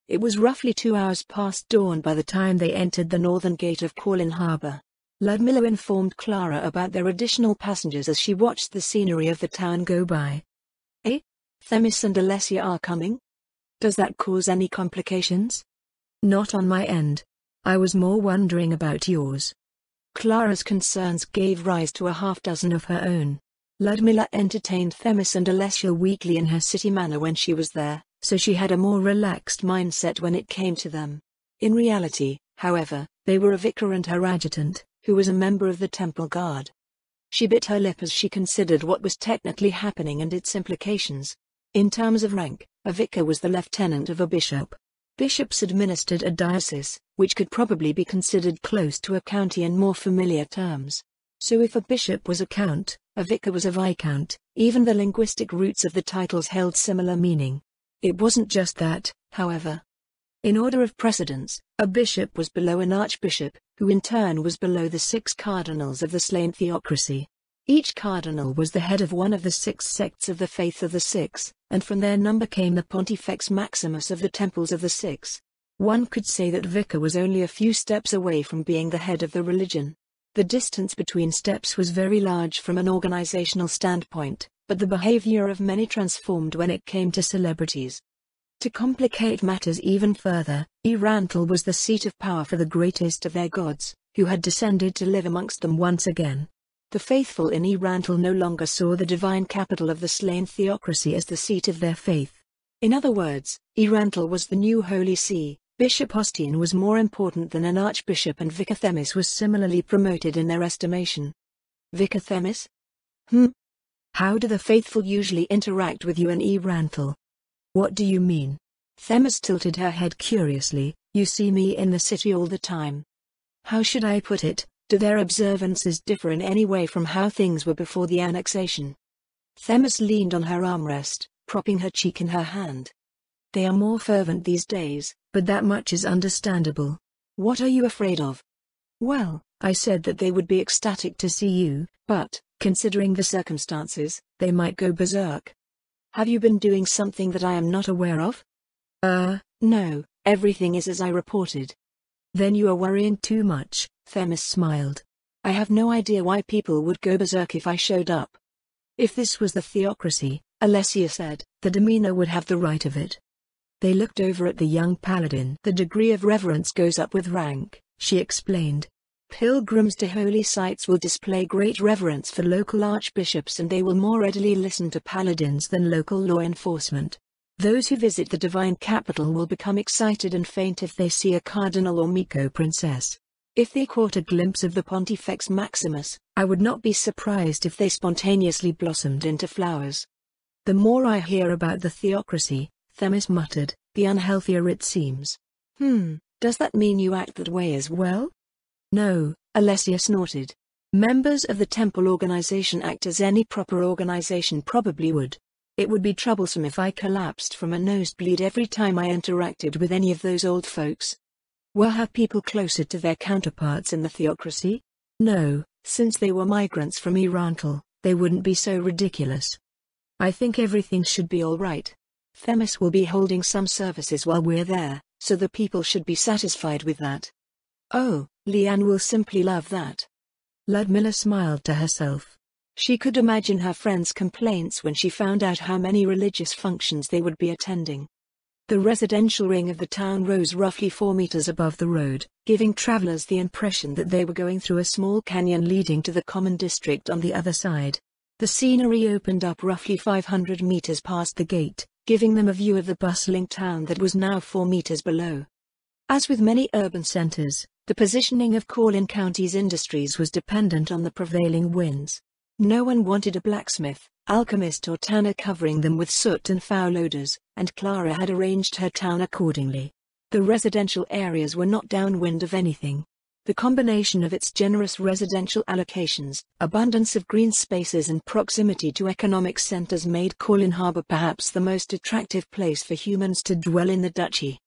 It was roughly 2 hours past dawn by the time they entered the northern gate of Corlin Harbour. Ludmilla informed Clara about their additional passengers as she watched the scenery of the town go by. "Eh? Themis and Alessia are coming? Does that cause any complications?" "Not on my end. I was more wondering about yours." Clara's concerns gave rise to a half-dozen of her own. Ludmilla entertained Themis and Alessia weekly in her city manor when she was there, so she had a more relaxed mindset when it came to them. In reality, however, they were a vicar and her adjutant, who was a member of the temple guard. She bit her lip as she considered what was technically happening and its implications. In terms of rank, a vicar was the lieutenant of a bishop. Bishops administered a diocese, which could probably be considered close to a county in more familiar terms. So if a bishop was a count, a vicar was a viscount. Even the linguistic roots of the titles held similar meaning. It wasn't just that, however. In order of precedence, a bishop was below an archbishop, who in turn was below the 6 cardinals of the slain theocracy. Each cardinal was the head of one of the 6 sects of the faith of the 6, and from their number came the Pontifex Maximus of the temples of the 6. One could say that vicar was only a few steps away from being the head of the religion. The distance between steps was very large from an organizational standpoint, but the behavior of many transformed when it came to celebrities. To complicate matters even further, Erantal was the seat of power for the greatest of their gods, who had descended to live amongst them once again. The faithful in Erantal no longer saw the divine capital of the slain theocracy as the seat of their faith. In other words, Erantal was the new Holy See. Bishop Hostian was more important than an archbishop, and Vicar Themis was similarly promoted in their estimation. Vicar Themis? How do the faithful usually interact with you in Erantal? What do you mean? Themis tilted her head curiously. You see me in the city all the time. How should I put it? Do their observances differ in any way from how things were before the annexation? Themis leaned on her armrest, propping her cheek in her hand. They are more fervent these days, but that much is understandable. What are you afraid of? Well, I said that they would be ecstatic to see you, but, considering the circumstances, they might go berserk. Have you been doing something that I am not aware of? No, everything is as I reported. Then you are worrying too much, Themis smiled. I have no idea why people would go berserk if I showed up. If this was the theocracy, Alessia said, the demeanor would have the right of it. They looked over at the young paladin. The degree of reverence goes up with rank, she explained. Pilgrims to holy sites will display great reverence for local archbishops, and they will more readily listen to paladins than local law enforcement. Those who visit the divine capital will become excited and faint if they see a cardinal or Miko princess. If they caught a glimpse of the Pontifex Maximus, I would not be surprised if they spontaneously blossomed into flowers. The more I hear about the theocracy, Themis muttered, the unhealthier it seems. Does that mean you act that way as well? No, Alessia snorted. Members of the temple organization act as any proper organization probably would. It would be troublesome if I collapsed from a nosebleed every time I interacted with any of those old folks. Were her people closer to their counterparts in the theocracy? No, since they were migrants from Erantal, they wouldn't be so ridiculous. I think everything should be all right. Themis will be holding some services while we're there, so the people should be satisfied with that. Oh, Leanne will simply love that. Ludmilla smiled to herself. She could imagine her friends' complaints when she found out how many religious functions they would be attending. The residential ring of the town rose roughly 4 meters above the road, giving travelers the impression that they were going through a small canyon leading to the common district on the other side. The scenery opened up roughly 500 meters past the gate, giving them a view of the bustling town that was now 4 meters below. As with many urban centers, the positioning of Corlin County's industries was dependent on the prevailing winds. No one wanted a blacksmith, alchemist or tanner covering them with soot and foul odors, and Clara had arranged her town accordingly. The residential areas were not downwind of anything. The combination of its generous residential allocations, abundance of green spaces and proximity to economic centers made Corlin Harbor perhaps the most attractive place for humans to dwell in the duchy.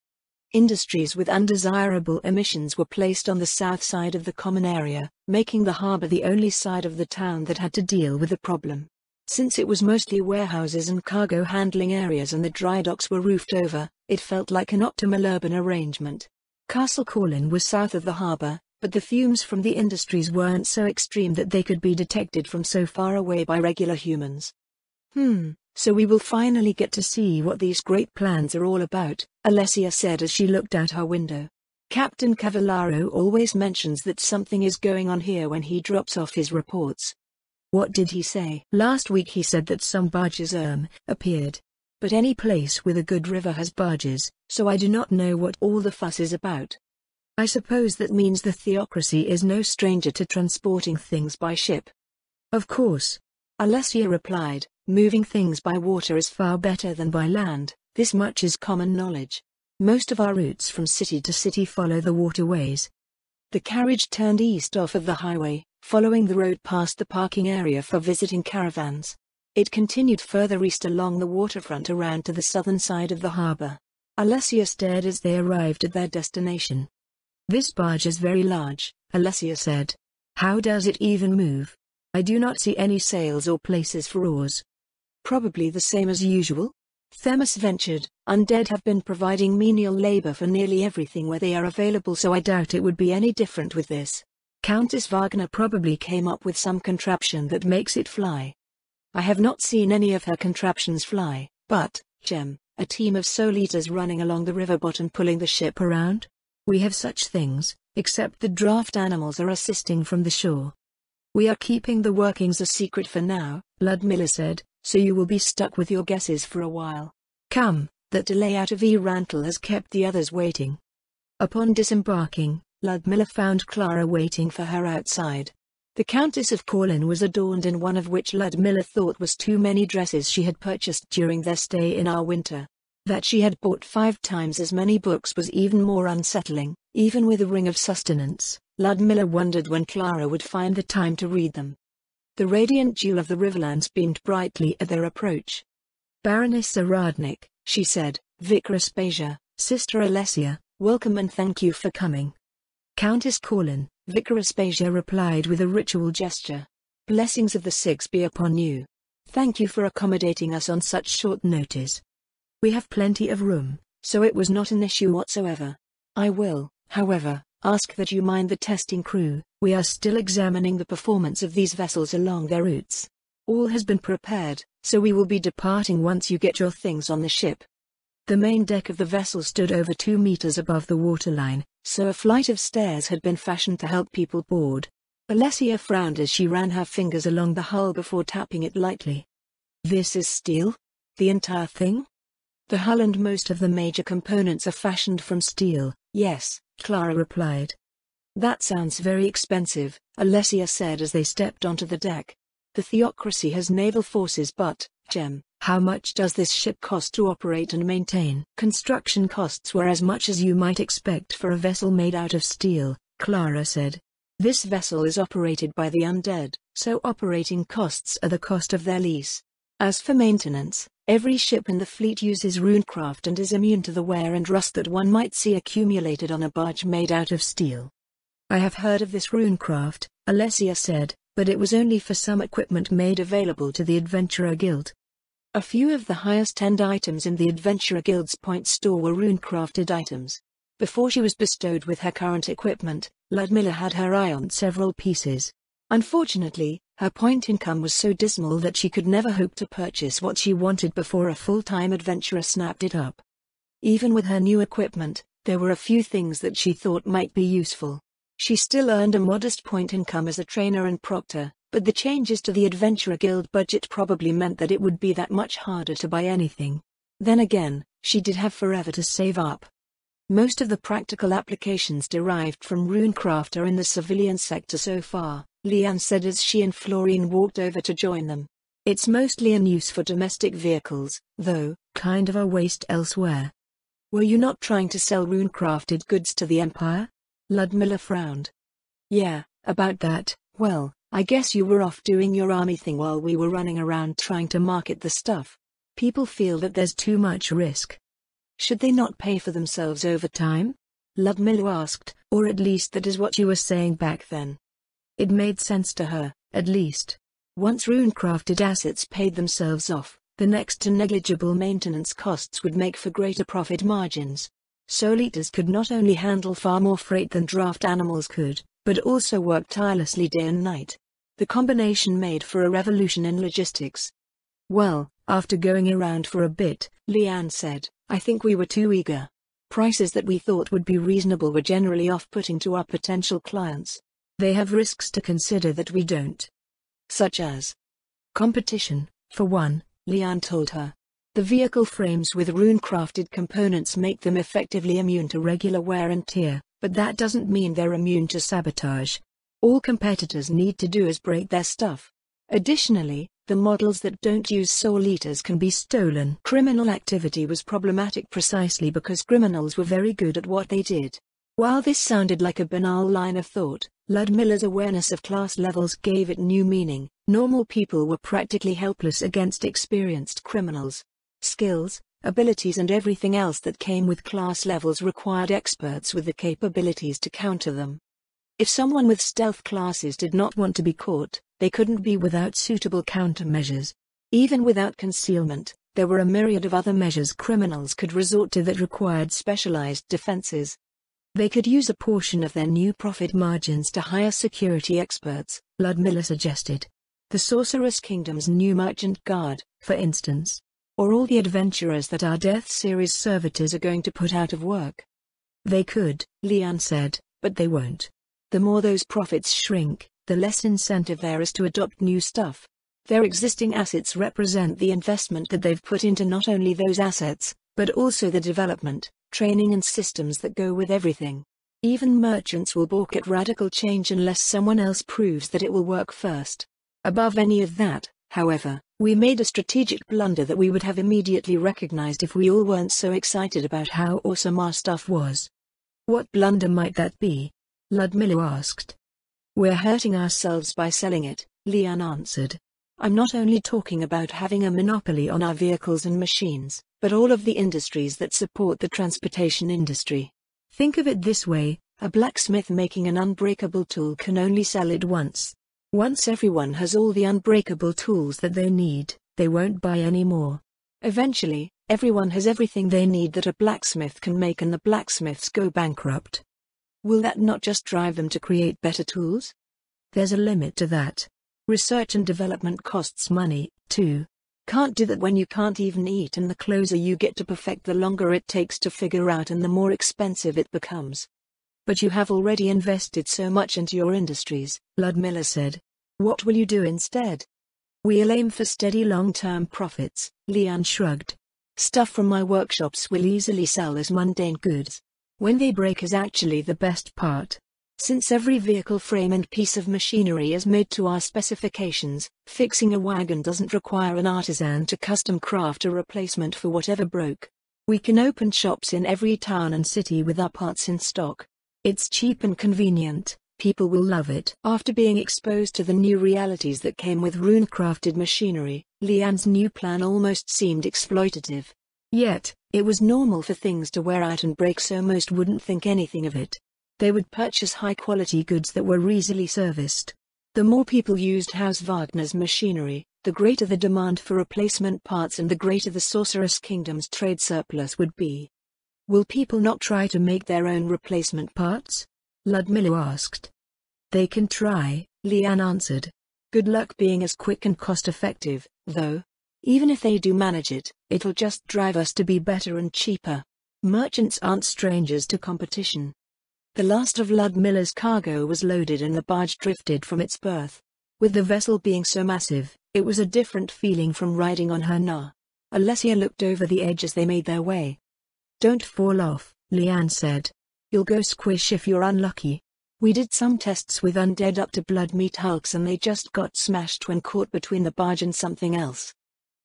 Industries with undesirable emissions were placed on the south side of the common area, making the harbor the only side of the town that had to deal with the problem. Since it was mostly warehouses and cargo handling areas and the dry docks were roofed over, It felt like an optimal urban arrangement. Castle Corlin was south of the harbor, but the fumes from the industries weren't so extreme that they could be detected from so far away by regular humans. So we will finally get to see what these great plans are all about, Alessia said as she looked out her window. Captain Cavallaro always mentions that something is going on here when he drops off his reports. What did he say? Last week he said that some barges appeared. But any place with a good river has barges, so I do not know what all the fuss is about. I suppose that means the theocracy is no stranger to transporting things by ship. Of course. Alessia replied, moving things by water is far better than by land, this much is common knowledge. Most of our routes from city to city follow the waterways. The carriage turned east off of the highway, following the road past the parking area for visiting caravans. It continued further east along the waterfront around to the southern side of the harbor. Alessia stared as they arrived at their destination. This barge is very large, Alessia said. How does it even move? I do not see any sails or places for oars. Probably the same as usual? Themis ventured. Undead have been providing menial labor for nearly everything where they are available, so I doubt it would be any different with this. Countess Wagner probably came up with some contraption that makes it fly. I have not seen any of her contraptions fly, but, a team of soul eaters running along the river bottom pulling the ship around? We have such things, except the draft animals are assisting from the shore. We are keeping the workings a secret for now, Ludmilla said, so you will be stuck with your guesses for a while. Come, that delay out of Rantel has kept the others waiting. Upon disembarking, Ludmilla found Clara waiting for her outside. The Countess of Corlin was adorned in one of which Ludmilla thought was too many dresses she had purchased during their stay in our winter. That she had bought 5 times as many books was even more unsettling. Even with a ring of sustenance, Ludmilla wondered when Clara would find the time to read them. The radiant jewel of the Riverlands beamed brightly at their approach. Baroness Zaradnik, she said, Vicar Aspasia, Sister Alessia, welcome and thank you for coming. Countess Corlin, Vicar Aspasia replied with a ritual gesture. Blessings of the Six be upon you. Thank you for accommodating us on such short notice. We have plenty of room, so it was not an issue whatsoever. I will, however, ask that you mind the testing crew. We are still examining the performance of these vessels along their routes. All has been prepared, so we will be departing once you get your things on the ship. The main deck of the vessel stood over 2 meters above the waterline, so a flight of stairs had been fashioned to help people board. Alessia frowned as she ran her fingers along the hull before tapping it lightly. This is steel? The entire thing? The hull and most of the major components are fashioned from steel, yes, Clara replied. That sounds very expensive, Alessia said as they stepped onto the deck. The theocracy has naval forces but, how much does this ship cost to operate and maintain? Construction costs were as much as you might expect for a vessel made out of steel, Clara said. This vessel is operated by the undead, so operating costs are the cost of their lease. As for maintenance, every ship in the fleet uses runecraft and is immune to the wear and rust that one might see accumulated on a barge made out of steel. I have heard of this runecraft, Alessia said, but it was only for some equipment made available to the Adventurer Guild. A few of the highest-end items in the Adventurer Guild's point store were runecrafted items. Before she was bestowed with her current equipment, Ludmilla had her eye on several pieces. Unfortunately, her point income was so dismal that she could never hope to purchase what she wanted before a full-time adventurer snapped it up. Even with her new equipment, there were a few things that she thought might be useful. She still earned a modest point income as a trainer and proctor, but the changes to the Adventurer Guild budget probably meant that it would be that much harder to buy anything. Then again, she did have forever to save up. Most of the practical applications derived from runecraft are in the civilian sector so far, Leanne said as she and Florine walked over to join them. It's mostly in use for domestic vehicles, though, kind of a waste elsewhere. Were you not trying to sell runecrafted goods to the Empire? Ludmilla frowned. Yeah, about that. Well, I guess you were off doing your army thing while we were running around trying to market the stuff. People feel that there's too much risk. Should they not pay for themselves over time? Ludmilla asked, or at least that is what you were saying back then. It made sense to her, at least. Once runecrafted assets paid themselves off, The next to negligible maintenance costs would make for greater profit margins. Soul Eaters could not only handle far more freight than draft animals could, but also work tirelessly day and night. The combination made for a revolution in logistics. Well, after going around for a bit, Leanne said, I think we were too eager. Prices that we thought would be reasonable were generally off-putting to our potential clients. They have risks to consider that we don't. Such as competition, for one, Leanne told her. The vehicle frames with rune-crafted components make them effectively immune to regular wear and tear, but that doesn't mean they're immune to sabotage. All competitors need to do is break their stuff. Additionally, the models that don't use Soul Eaters can be stolen. Criminal activity was problematic precisely because criminals were very good at what they did. While this sounded like a banal line of thought, Ludmilla's awareness of class levels gave it new meaning. Normal people were practically helpless against experienced criminals. Skills, abilities and everything else that came with class levels required experts with the capabilities to counter them. If someone with stealth classes did not want to be caught, they couldn't be without suitable countermeasures. Even without concealment, there were a myriad of other measures criminals could resort to that required specialized defenses. They could use a portion of their new profit margins to hire security experts, Ludmilla suggested. The Sorceress Kingdom's new merchant guard, for instance. Or all the adventurers that our Death Series servitors are going to put out of work. They could, Leanne said, but they won't. The more those profits shrink, the less incentive there is to adopt new stuff. Their existing assets represent the investment that they've put into not only those assets, but also the development, training and systems that go with everything. Even merchants will balk at radical change unless someone else proves that it will work first. Above any of that, however, we made a strategic blunder that we would have immediately recognized if we all weren't so excited about how awesome our stuff was. What blunder might that be? Ludmilla asked. We're hurting ourselves by selling it, Leanne answered. I'm not only talking about having a monopoly on our vehicles and machines, but all of the industries that support the transportation industry. Think of it this way, a blacksmith making an unbreakable tool can only sell it once. Once everyone has all the unbreakable tools that they need, they won't buy any more. Eventually, everyone has everything they need that a blacksmith can make and the blacksmiths go bankrupt. Will that not just drive them to create better tools? There's a limit to that. Research and development costs money, too. Can't do that when you can't even eat, and the closer you get to perfect the longer it takes to figure out and the more expensive it becomes. But you have already invested so much into your industries, Ludmilla said. What will you do instead? We'll aim for steady long-term profits, Leanne shrugged. Stuff from my workshops will easily sell as mundane goods. When they break is actually the best part. Since every vehicle frame and piece of machinery is made to our specifications, fixing a wagon doesn't require an artisan to custom craft a replacement for whatever broke. We can open shops in every town and city with our parts in stock. It's cheap and convenient, people will love it. After being exposed to the new realities that came with rune-crafted machinery, Leanne's new plan almost seemed exploitative. Yet, it was normal for things to wear out and break, so most wouldn't think anything of it. They would purchase high-quality goods that were easily serviced. The more people used House Wagner's machinery, the greater the demand for replacement parts and the greater the Sorceress Kingdom's trade surplus would be. Will people not try to make their own replacement parts? Ludmilla asked. They can try, Leanne answered. Good luck being as quick and cost-effective, though. Even if they do manage it, it'll just drive us to be better and cheaper. Merchants aren't strangers to competition. The last of Ludmilla's cargo was loaded and the barge drifted from its berth. With the vessel being so massive, it was a different feeling from riding on her Na. Alessia looked over the edge as they made their way. Don't fall off, Leanne said. You'll go squish if you're unlucky. We did some tests with undead up to blood meat hulks and they just got smashed when caught between the barge and something else.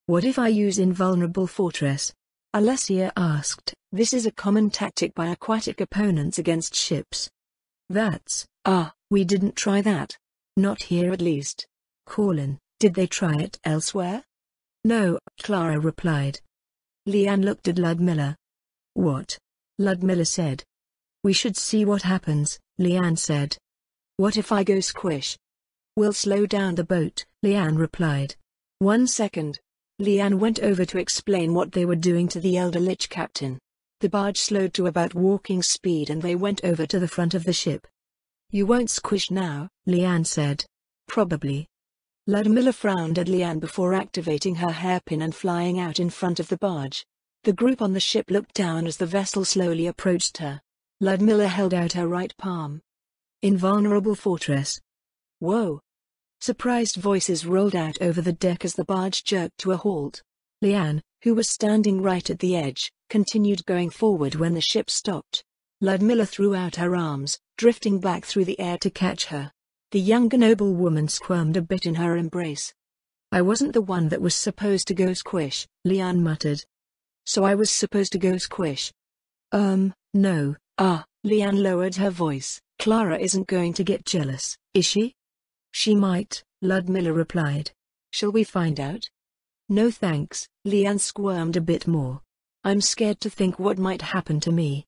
What if I use Invulnerable Fortress? Alessia asked. This is a common tactic by aquatic opponents against ships. We didn't try that. Not here at least. Corlin, did they try it elsewhere? No, Clara replied. Leanne looked at Ludmilla. What? Ludmilla said. We should see what happens, Leanne said. What if I go squish? We'll slow down the boat, Leanne replied. 1 second. Leanne went over to explain what they were doing to the elder Lich captain. The barge slowed to about walking speed and they went over to the front of the ship. "You won't squish now," Leanne said. "Probably." Ludmilla frowned at Leanne before activating her hairpin and flying out in front of the barge. The group on the ship looked down as the vessel slowly approached her. Ludmilla held out her right palm. "Invulnerable fortress." "Whoa!" Surprised voices rolled out over the deck as the barge jerked to a halt. Leanne, who was standing right at the edge, continued going forward when the ship stopped. Ludmilla threw out her arms, drifting back through the air to catch her. The younger noblewoman squirmed a bit in her embrace. "I wasn't the one that was supposed to go squish," Leanne muttered. "So I was supposed to go squish?" No. Leanne lowered her voice. "Clara isn't going to get jealous, is she?" "She might," Ludmilla replied. "Shall we find out?" "No thanks," Leanne squirmed a bit more. "I'm scared to think what might happen to me."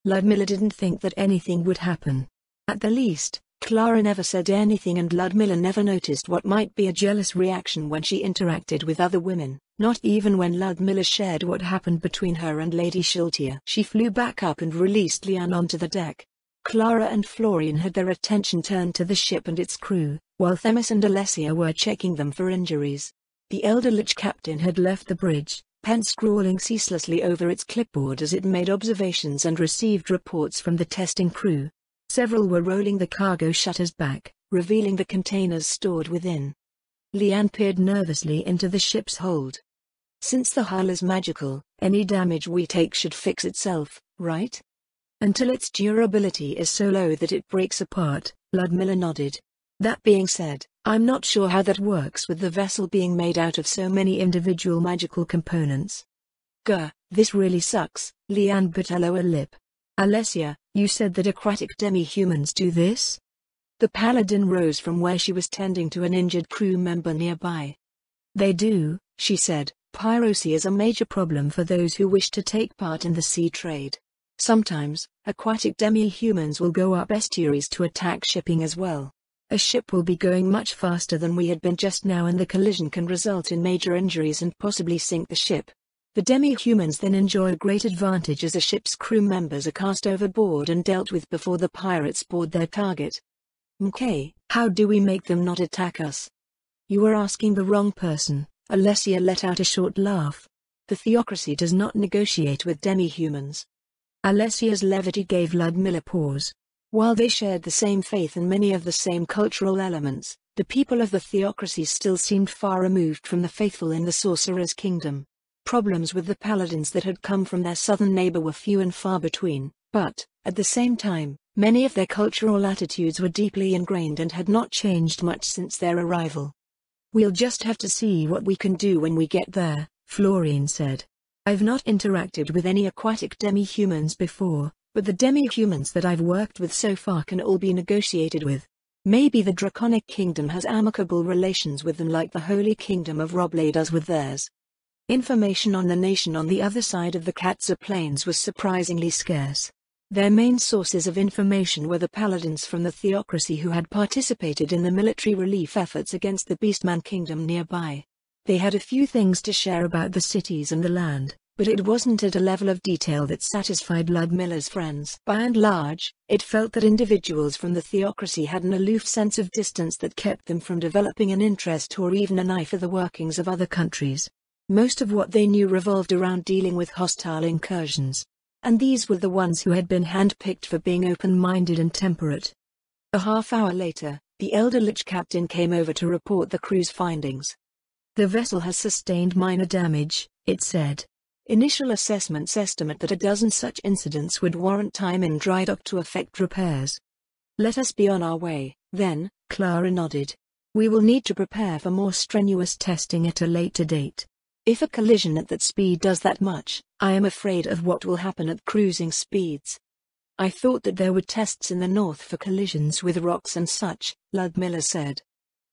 Ludmilla didn't think that anything would happen. At the least, Clara never said anything and Ludmilla never noticed what might be a jealous reaction when she interacted with other women, not even when Ludmilla shared what happened between her and Lady Shiltia. She flew back up and released Leanne onto the deck. Clara and Florian had their attention turned to the ship and its crew, while Themis and Alessia were checking them for injuries. The elder Lich captain had left the bridge, pen scrawling ceaselessly over its clipboard as it made observations and received reports from the testing crew. Several were rolling the cargo shutters back, revealing the containers stored within. Leanne peered nervously into the ship's hold. "Since the hull is magical, any damage we take should fix itself, right? Until its durability is so low that it breaks apart," Ludmilla nodded. "That being said, I'm not sure how that works with the vessel being made out of so many individual magical components." "Gah, this really sucks," Leanne bit her lower lip. "Alessia, you said that aquatic demi-humans do this?" The paladin rose from where she was tending to an injured crew member nearby. "They do," she said. "Piracy is a major problem for those who wish to take part in the sea trade. Sometimes, aquatic demi-humans will go up estuaries to attack shipping as well. A ship will be going much faster than we had been just now and the collision can result in major injuries and possibly sink the ship. The demi-humans then enjoy a great advantage as a ship's crew members are cast overboard and dealt with before the pirates board their target." "Okay, how do we make them not attack us?" "You were asking the wrong person," Alessia let out a short laugh. "The theocracy does not negotiate with demi-humans." Alessia's levity gave Ludmilla pause. While they shared the same faith and many of the same cultural elements, the people of the theocracy still seemed far removed from the faithful in the Sorcerer's Kingdom. Problems with the paladins that had come from their southern neighbor were few and far between, but, at the same time, many of their cultural attitudes were deeply ingrained and had not changed much since their arrival. "We'll just have to see what we can do when we get there," Florian said. "I've not interacted with any aquatic demi-humans before, but the demi-humans that I've worked with so far can all be negotiated with. Maybe the Draconic Kingdom has amicable relations with them like the Holy Kingdom of Roblay does with theirs." Information on the nation on the other side of the Katza Plains was surprisingly scarce. Their main sources of information were the paladins from the theocracy who had participated in the military relief efforts against the Beastman Kingdom nearby. They had a few things to share about the cities and the land, but it wasn't at a level of detail that satisfied Ludmilla's friends. By and large, it felt that individuals from the theocracy had an aloof sense of distance that kept them from developing an interest or even an eye for the workings of other countries. Most of what they knew revolved around dealing with hostile incursions. And these were the ones who had been handpicked for being open-minded and temperate. A half-hour later, the elder Lich captain came over to report the crew's findings. "The vessel has sustained minor damage," it said. "Initial assessments estimate that a dozen such incidents would warrant time in dry dock to effect repairs." "Let us be on our way, then," Clara nodded. "We will need to prepare for more strenuous testing at a later date. If a collision at that speed does that much, I am afraid of what will happen at cruising speeds." "I thought that there were tests in the north for collisions with rocks and such," Ludmilla said.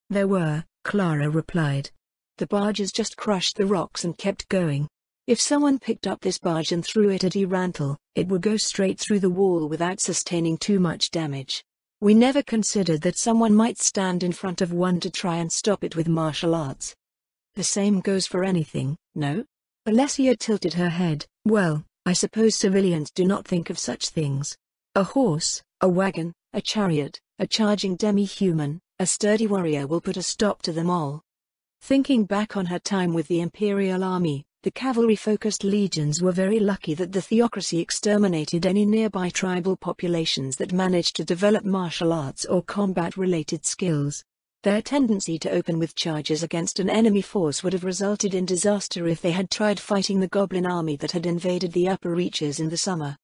"There were," Clara replied. "The barges just crushed the rocks and kept going. If someone picked up this barge and threw it at Erantal, it would go straight through the wall without sustaining too much damage. We never considered that someone might stand in front of one to try and stop it with martial arts." The same goes for anything, no? Alessia tilted her head. Well, I suppose civilians do not think of such things. A horse, a wagon, a chariot, a charging demi-human, a sturdy warrior will put a stop to them all. Thinking back on her time with the Imperial Army, the cavalry-focused legions were very lucky that the theocracy exterminated any nearby tribal populations that managed to develop martial arts or combat-related skills. Their tendency to open with charges against an enemy force would have resulted in disaster if they had tried fighting the goblin army that had invaded the upper reaches in the summer.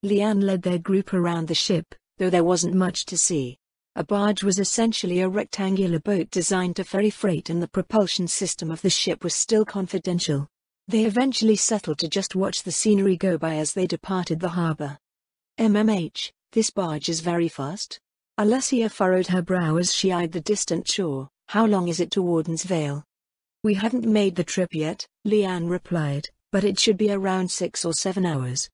Leanne led their group around the ship, though there wasn't much to see. A barge was essentially a rectangular boat designed to ferry freight, and the propulsion system of the ship was still confidential. They eventually settled to just watch the scenery go by as they departed the harbor. This barge is very fast? Alessia furrowed her brow as she eyed the distant shore. How long is it to Warden's Vale? We haven't made the trip yet, Leanne replied, but it should be around 6 or 7 hours.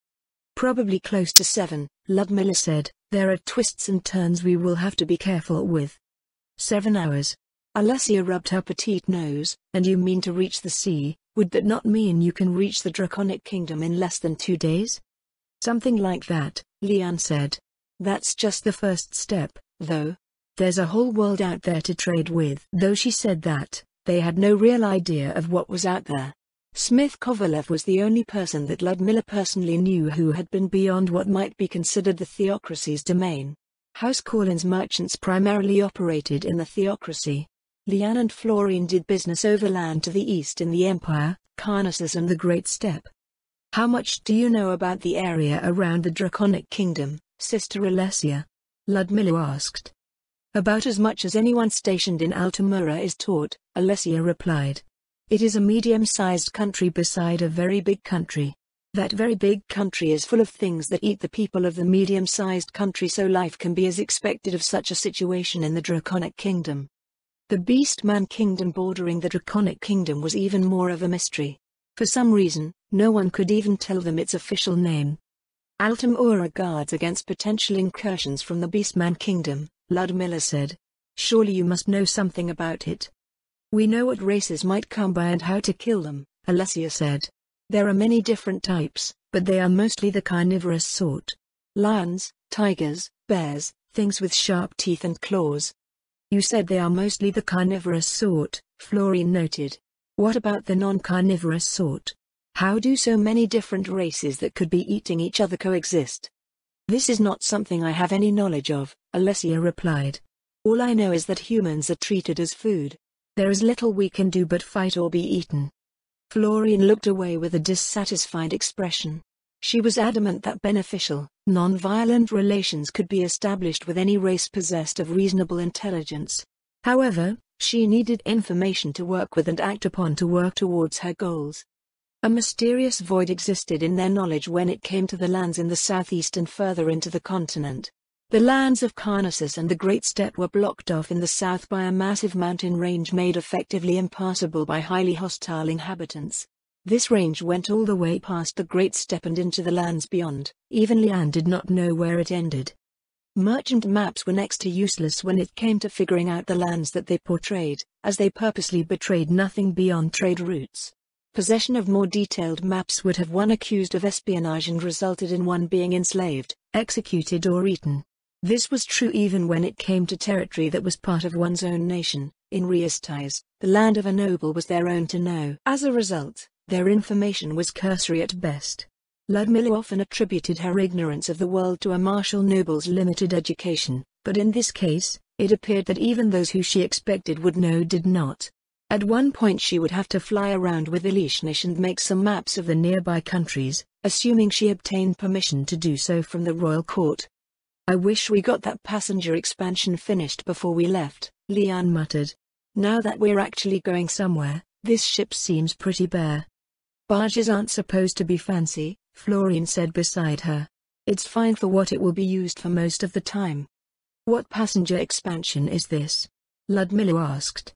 Probably close to 7, Ludmilla said. There are twists and turns we will have to be careful with. 7 hours. Alessia rubbed her petite nose. And you mean to reach the sea? Would that not mean you can reach the Draconic Kingdom in less than 2 days? Something like that, Leanne said. That's just the first step, though. There's a whole world out there to trade with. Though she said that, they had no real idea of what was out there. Smith Kovalev was the only person that Ludmilla personally knew who had been beyond what might be considered the theocracy's domain. House Corlin's merchants primarily operated in the theocracy. Leanne and Florine did business overland to the east in the Empire, Carnassus and the Great Steppe. How much do you know about the area around the Draconic Kingdom, Sister Alessia? Ludmilla asked. About as much as anyone stationed in Altamura is taught, Alessia replied. It is a medium-sized country beside a very big country. That very big country is full of things that eat the people of the medium-sized country, so life can be as expected of such a situation in the Draconic Kingdom. The Beastman Kingdom bordering the Draconic Kingdom was even more of a mystery. For some reason, no one could even tell them its official name. Altamura guards against potential incursions from the Beastman Kingdom, Ludmilla said. Surely you must know something about it. We know what races might come by and how to kill them, Alessia said. There are many different types, but they are mostly the carnivorous sort. Lions, tigers, bears, things with sharp teeth and claws. You said they are mostly the carnivorous sort, Florine noted. What about the non-carnivorous sort? How do so many different races that could be eating each other coexist? This is not something I have any knowledge of, Alessia replied. All I know is that humans are treated as food. There is little we can do but fight or be eaten. Florine looked away with a dissatisfied expression. She was adamant that beneficial, non-violent relations could be established with any race possessed of reasonable intelligence. However, she needed information to work with and act upon to work towards her goals. A mysterious void existed in their knowledge when it came to the lands in the southeast and further into the continent. The lands of Carnassus and the Great Steppe were blocked off in the south by a massive mountain range made effectively impassable by highly hostile inhabitants. This range went all the way past the Great Steppe and into the lands beyond. Even Leanne did not know where it ended. Merchant maps were next to useless when it came to figuring out the lands that they portrayed, as they purposely betrayed nothing beyond trade routes. Possession of more detailed maps would have one accused of espionage and resulted in one being enslaved, executed or eaten. This was true even when it came to territory that was part of one's own nation. In Riestais, the land of a noble was their own to know. As a result, their information was cursory at best. Ludmilla often attributed her ignorance of the world to a martial noble's limited education, but in this case, it appeared that even those who she expected would know did not. At one point she would have to fly around with Elishnish and make some maps of the nearby countries, assuming she obtained permission to do so from the royal court. I wish we got that passenger expansion finished before we left, Leanne muttered. Now that we're actually going somewhere, this ship seems pretty bare. Barges aren't supposed to be fancy, Florine said beside her. It's fine for what it will be used for most of the time. What passenger expansion is this? Ludmilla asked.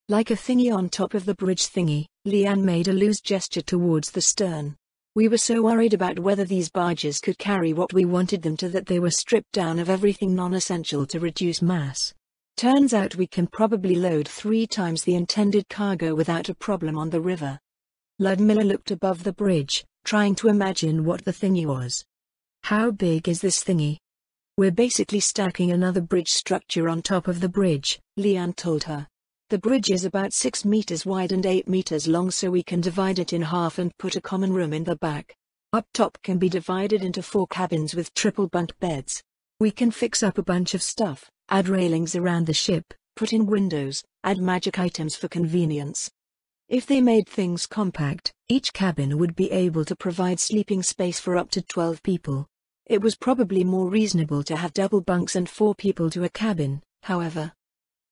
Like a thingy on top of the bridge thingy, Leanne made a loose gesture towards the stern. We were so worried about whether these barges could carry what we wanted them to that they were stripped down of everything non-essential to reduce mass. Turns out we can probably load 3 times the intended cargo without a problem on the river. Ludmilla looked above the bridge, trying to imagine what the thingy was. How big is this thingy? We're basically stacking another bridge structure on top of the bridge, Leanne told her. The bridge is about 6 meters wide and 8 meters long, so we can divide it in half and put a common room in the back. Up top can be divided into 4 cabins with triple bunk beds. We can fix up a bunch of stuff, add railings around the ship, put in windows, add magic items for convenience. If they made things compact, each cabin would be able to provide sleeping space for up to 12 people. It was probably more reasonable to have double bunks and 4 people to a cabin, however.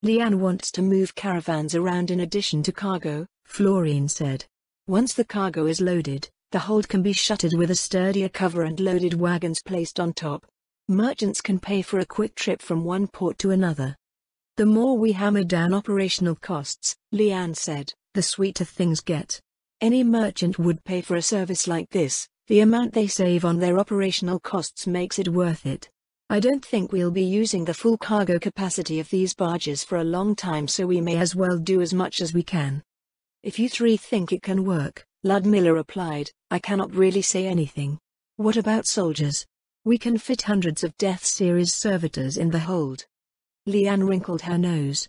Leanne wants to move caravans around in addition to cargo, Florine said. Once the cargo is loaded, the hold can be shuttered with a sturdier cover and loaded wagons placed on top. Merchants can pay for a quick trip from one port to another. The more we hammer down operational costs, Leanne said, the sweeter things get. Any merchant would pay for a service like this. The amount they save on their operational costs makes it worth it. I don't think we'll be using the full cargo capacity of these barges for a long time, so we may as well do as much as we can. If you 3 think it can work, Ludmilla replied, I cannot really say anything. What about soldiers? We can fit hundreds of Death Series servitors in the hold. Leanne wrinkled her nose.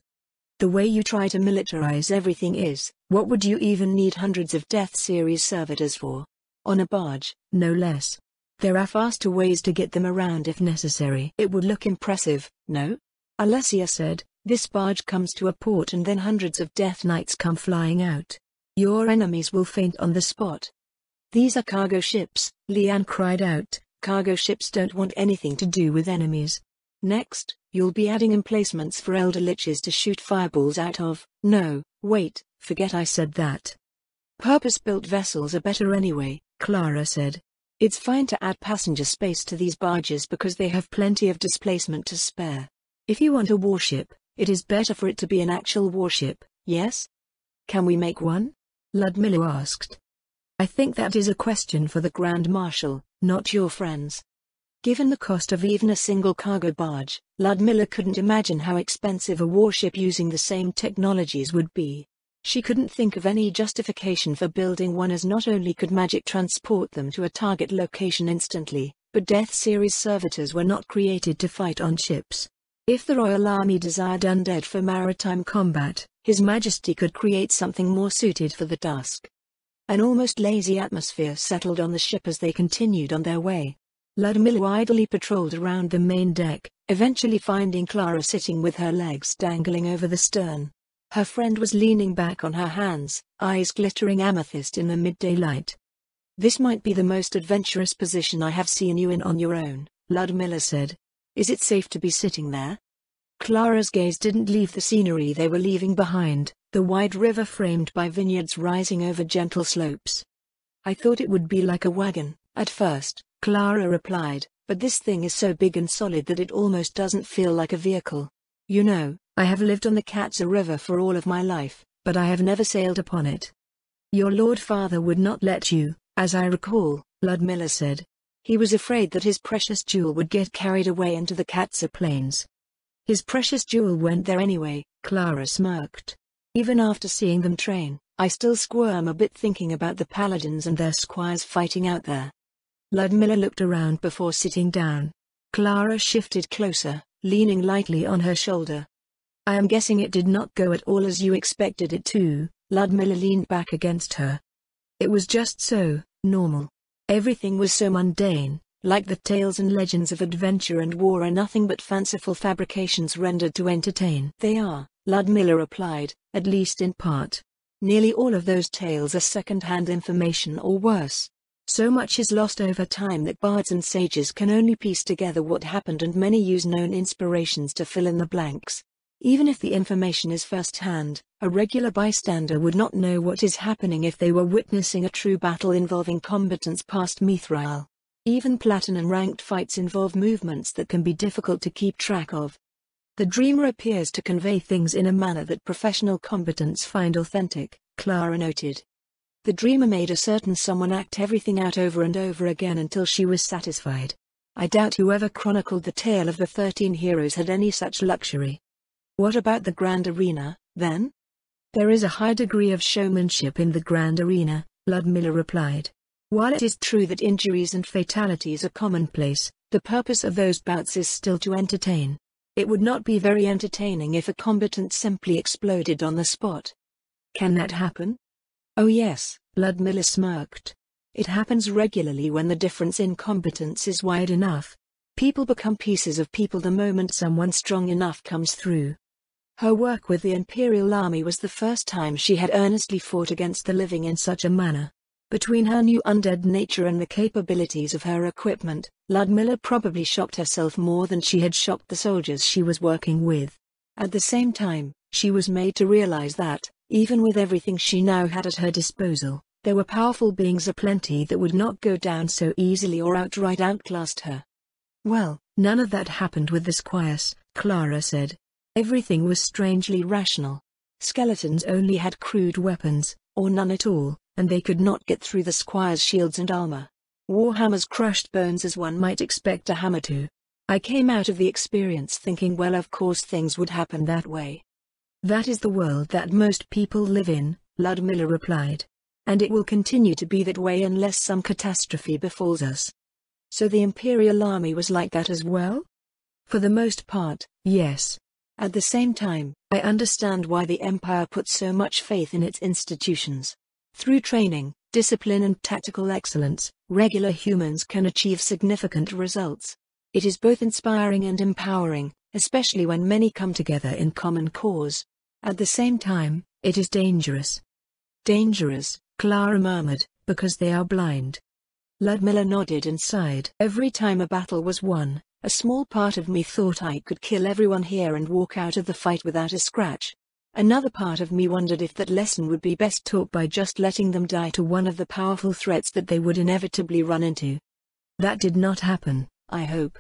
The way you try to militarize everything is, what would you even need hundreds of Death Series servitors for? On a barge, no less. There are faster ways to get them around if necessary. It would look impressive, no? Alessia said, this barge comes to a port and then hundreds of Death Knights come flying out. Your enemies will faint on the spot. These are cargo ships, Leanne cried out. Cargo ships don't want anything to do with enemies. Next, you'll be adding emplacements for elder liches to shoot fireballs out of. No, wait, forget I said that. Purpose-built vessels are better anyway, Clara said. It's fine to add passenger space to these barges because they have plenty of displacement to spare. If you want a warship, it is better for it to be an actual warship, yes? Can we make one? Ludmilla asked. I think that is a question for the Grand Marshal, not your friends. Given the cost of even a single cargo barge, Ludmilla couldn't imagine how expensive a warship using the same technologies would be. She couldn't think of any justification for building one, as not only could magic transport them to a target location instantly, but Death Series servitors were not created to fight on ships. If the Royal Army desired undead for maritime combat, His Majesty could create something more suited for the task. An almost lazy atmosphere settled on the ship as they continued on their way. Ludmilla idly patrolled around the main deck, eventually finding Clara sitting with her legs dangling over the stern. Her friend was leaning back on her hands, eyes glittering amethyst in the midday light. This might be the most adventurous position I have seen you in on your own, Ludmilla said. Is it safe to be sitting there? Clara's gaze didn't leave the scenery they were leaving behind, the wide river framed by vineyards rising over gentle slopes. I thought it would be like a wagon, at first, Clara replied, but this thing is so big and solid that it almost doesn't feel like a vehicle. You know, I have lived on the Katza River for all of my life, but I have never sailed upon it. Your Lord Father would not let you, as I recall, Ludmilla said. He was afraid that his precious jewel would get carried away into the Katza plains. His precious jewel went there anyway, Clara smirked. Even after seeing them train, I still squirm a bit thinking about the paladins and their squires fighting out there. Ludmilla looked around before sitting down. Clara shifted closer, leaning lightly on her shoulder. I am guessing it did not go at all as you expected it to. Ludmilla leaned back against her. It was just so normal. Everything was so mundane, like the tales and legends of adventure and war are nothing but fanciful fabrications rendered to entertain. They are, Ludmilla replied, at least in part. Nearly all of those tales are second-hand information or worse. So much is lost over time that bards and sages can only piece together what happened, and many use known inspirations to fill in the blanks. Even if the information is first-hand, a regular bystander would not know what is happening if they were witnessing a true battle involving combatants past Mithril. Even platinum-ranked fights involve movements that can be difficult to keep track of. The dreamer appears to convey things in a manner that professional combatants find authentic, Clara noted. The dreamer made a certain someone act everything out over and over again until she was satisfied. I doubt whoever chronicled the tale of the 13 heroes had any such luxury. What about the Grand Arena, then? There is a high degree of showmanship in the Grand Arena, Ludmilla replied. While it is true that injuries and fatalities are commonplace, the purpose of those bouts is still to entertain. It would not be very entertaining if a combatant simply exploded on the spot. Can that happen? Oh yes, Ludmilla smirked. It happens regularly when the difference in combatants is wide enough. People become pieces of people the moment someone strong enough comes through. Her work with the Imperial Army was the first time she had earnestly fought against the living in such a manner. Between her new undead nature and the capabilities of her equipment, Ludmilla probably shocked herself more than she had shocked the soldiers she was working with. At the same time, she was made to realize that, even with everything she now had at her disposal, there were powerful beings aplenty that would not go down so easily or outright outclassed her. Well, none of that happened with the squires, Clara said. Everything was strangely rational. Skeletons only had crude weapons, or none at all, and they could not get through the squires' shields and armor. Warhammers crushed bones as one might expect a hammer to. I came out of the experience thinking, well, of course things would happen that way. That is the world that most people live in, Ludmilla replied. And it will continue to be that way unless some catastrophe befalls us. So the Imperial Army was like that as well? For the most part, yes. At the same time, I understand why the Empire puts so much faith in its institutions. Through training, discipline and tactical excellence, regular humans can achieve significant results. It is both inspiring and empowering, especially when many come together in common cause. At the same time, it is dangerous. Dangerous, Clara murmured, because they are blind. Ludmilla nodded and sighed. Every time a battle was won, a small part of me thought I could kill everyone here and walk out of the fight without a scratch. Another part of me wondered if that lesson would be best taught by just letting them die to one of the powerful threats that they would inevitably run into. That did not happen, I hope.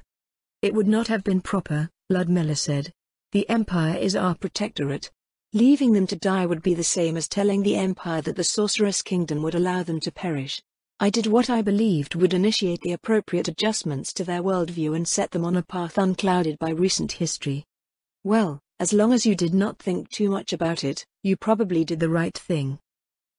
It would not have been proper, Ludmilla said. The Empire is our protectorate. Leaving them to die would be the same as telling the Empire that the Sorceress Kingdom would allow them to perish. I did what I believed would initiate the appropriate adjustments to their worldview and set them on a path unclouded by recent history. Well, as long as you did not think too much about it, you probably did the right thing.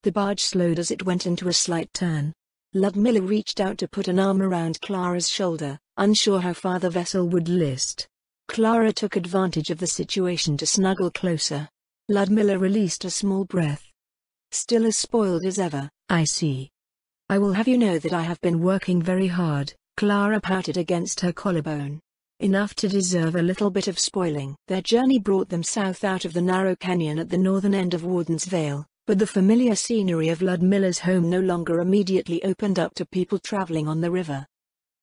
The barge slowed as it went into a slight turn. Ludmilla reached out to put an arm around Clara's shoulder, unsure how far the vessel would list. Clara took advantage of the situation to snuggle closer. Ludmilla released a small breath. Still as spoiled as ever, I see. I will have you know that I have been working very hard, Clara pouted against her collarbone. Enough to deserve a little bit of spoiling. Their journey brought them south out of the narrow canyon at the northern end of Warden's Vale, but the familiar scenery of Ludmilla's home no longer immediately opened up to people traveling on the river.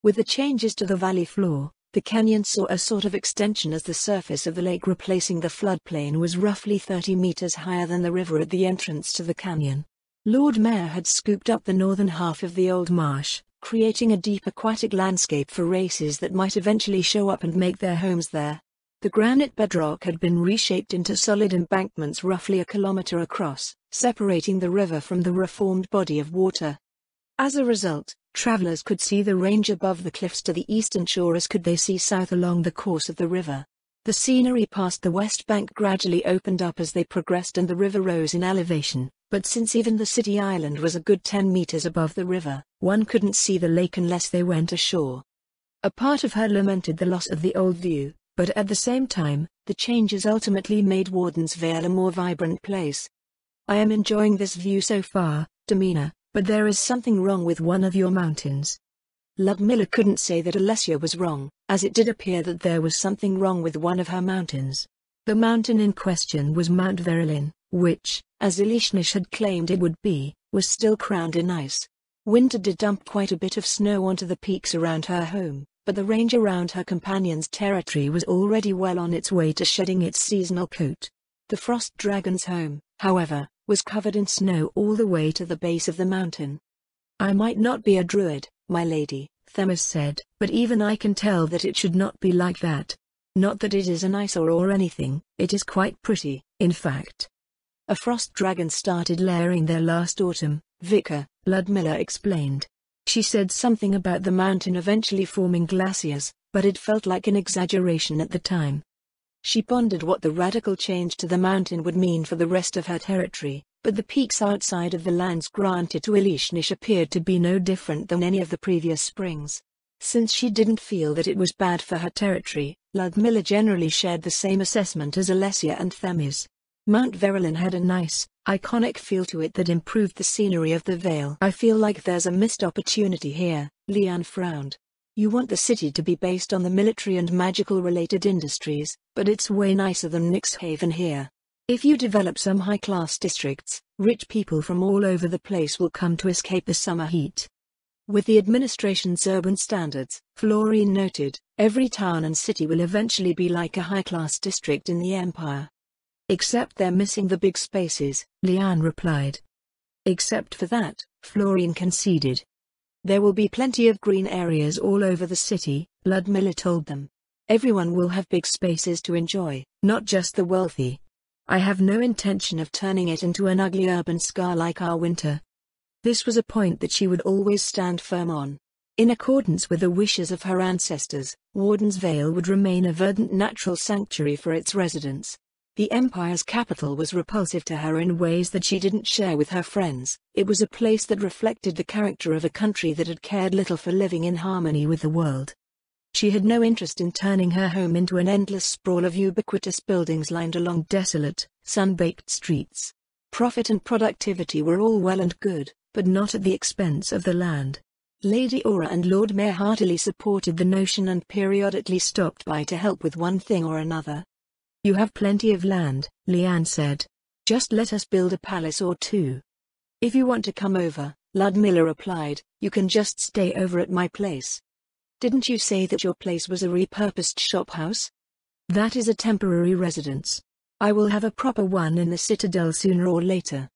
With the changes to the valley floor, the canyon saw a sort of extension as the surface of the lake replacing the floodplain was roughly 30 meters higher than the river at the entrance to the canyon. Lord Mayor had scooped up the northern half of the old marsh, creating a deep aquatic landscape for races that might eventually show up and make their homes there. The granite bedrock had been reshaped into solid embankments roughly a kilometer across, separating the river from the reformed body of water. As a result, travelers could see the range above the cliffs to the eastern shore as could they see south along the course of the river. The scenery past the west bank gradually opened up as they progressed and the river rose in elevation, but since even the city island was a good 10 meters above the river, one couldn't see the lake unless they went ashore. A part of her lamented the loss of the old view, but at the same time, the changes ultimately made Warden's Vale a more vibrant place. I am enjoying this view so far, Domina, but there is something wrong with one of your mountains. Ludmilla couldn't say that Alessia was wrong, as it did appear that there was something wrong with one of her mountains. The mountain in question was Mount Verilyn, which, as Elishnish had claimed it would be, was still crowned in ice. Winter did dump quite a bit of snow onto the peaks around her home, but the range around her companion's territory was already well on its way to shedding its seasonal coat. The Frost Dragon's home, however, was covered in snow all the way to the base of the mountain. I might not be a druid, my lady, Themis said, but even I can tell that it should not be like that. Not that it is an eyesore or anything, it is quite pretty, in fact. A frost dragon started layering there last autumn, Vicar, Ludmilla explained. She said something about the mountain eventually forming glaciers, but it felt like an exaggeration at the time. She pondered what the radical change to the mountain would mean for the rest of her territory, but the peaks outside of the lands granted to Elishnish appeared to be no different than any of the previous springs. Since she didn't feel that it was bad for her territory, Ludmilla generally shared the same assessment as Alessia and Themis. Mount Verulan had a nice, iconic feel to it that improved the scenery of the Vale. I feel like there's a missed opportunity here, Leanne frowned. You want the city to be based on the military and magical-related industries, but it's way nicer than Nyxhaven here. If you develop some high-class districts, rich people from all over the place will come to escape the summer heat. With the administration's urban standards, Florine noted, every town and city will eventually be like a high-class district in the Empire. Except they're missing the big spaces, Leanne replied. Except for that, Florine conceded. There will be plenty of green areas all over the city, Ludmilla told them. Everyone will have big spaces to enjoy, not just the wealthy. I have no intention of turning it into an ugly urban scar like our winter. This was a point that she would always stand firm on. In accordance with the wishes of her ancestors, Warden's Vale would remain a verdant natural sanctuary for its residents. The Empire's capital was repulsive to her in ways that she didn't share with her friends. It was a place that reflected the character of a country that had cared little for living in harmony with the world. She had no interest in turning her home into an endless sprawl of ubiquitous buildings lined along desolate, sun-baked streets. Profit and productivity were all well and good, but not at the expense of the land. Lady Aura and Lord Mayor heartily supported the notion and periodically stopped by to help with one thing or another. You have plenty of land, Leanne said. Just let us build a palace or two. If you want to come over, Ludmilla replied, you can just stay over at my place. Didn't you say that your place was a repurposed shop house? That is a temporary residence. I will have a proper one in the citadel sooner or later.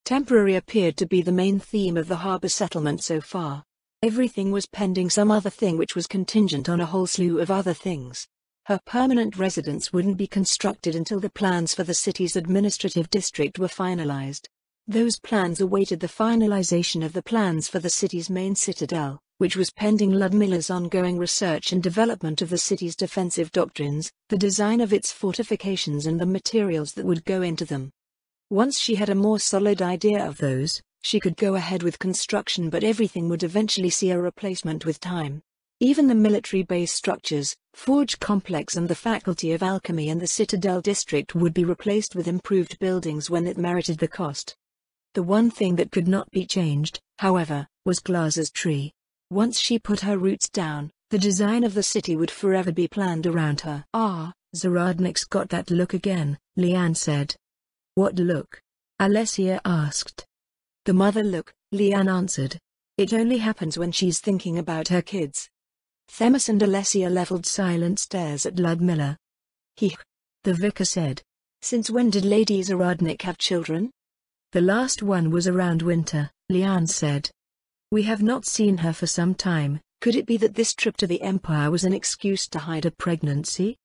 Temporary appeared to be the main theme of the harbor settlement so far. Everything was pending some other thing which was contingent on a whole slew of other things. Her permanent residence wouldn't be constructed until the plans for the city's administrative district were finalized. Those plans awaited the finalization of the plans for the city's main citadel, which was pending Ludmilla's ongoing research and development of the city's defensive doctrines, the design of its fortifications and the materials that would go into them. Once she had a more solid idea of those, she could go ahead with construction, but everything would eventually see a replacement with time. Even the military base structures, forge complex and the faculty of alchemy and the citadel district would be replaced with improved buildings when it merited the cost. The one thing that could not be changed, however, was Glaza's tree. Once she put her roots down, the design of the city would forever be planned around her. Zaradnik's got that look again, Leanne said. What look? Alessia asked. The mother look, Leanne answered. It only happens when she's thinking about her kids. Themis and Alessia leveled silent stares at Ludmilla. The vicar said. Since when did Lady Zaradnik have children? The last one was around winter, Leanne said. We have not seen her for some time. Could it be that this trip to the Empire was an excuse to hide a pregnancy?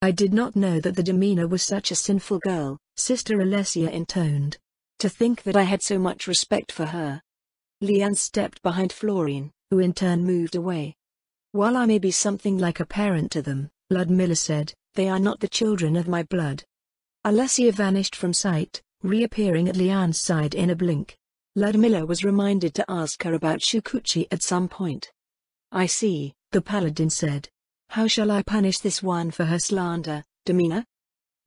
I did not know that the demeanor was such a sinful girl, Sister Alessia intoned. To think that I had so much respect for her. Leanne stepped behind Florine, who in turn moved away. While I may be something like a parent to them, Ludmilla said, they are not the children of my blood. Alessia vanished from sight, reappearing at Leanne's side in a blink. Ludmilla was reminded to ask her about Shukuchi at some point. I see, the paladin said. How shall I punish this one for her slander, demeanor?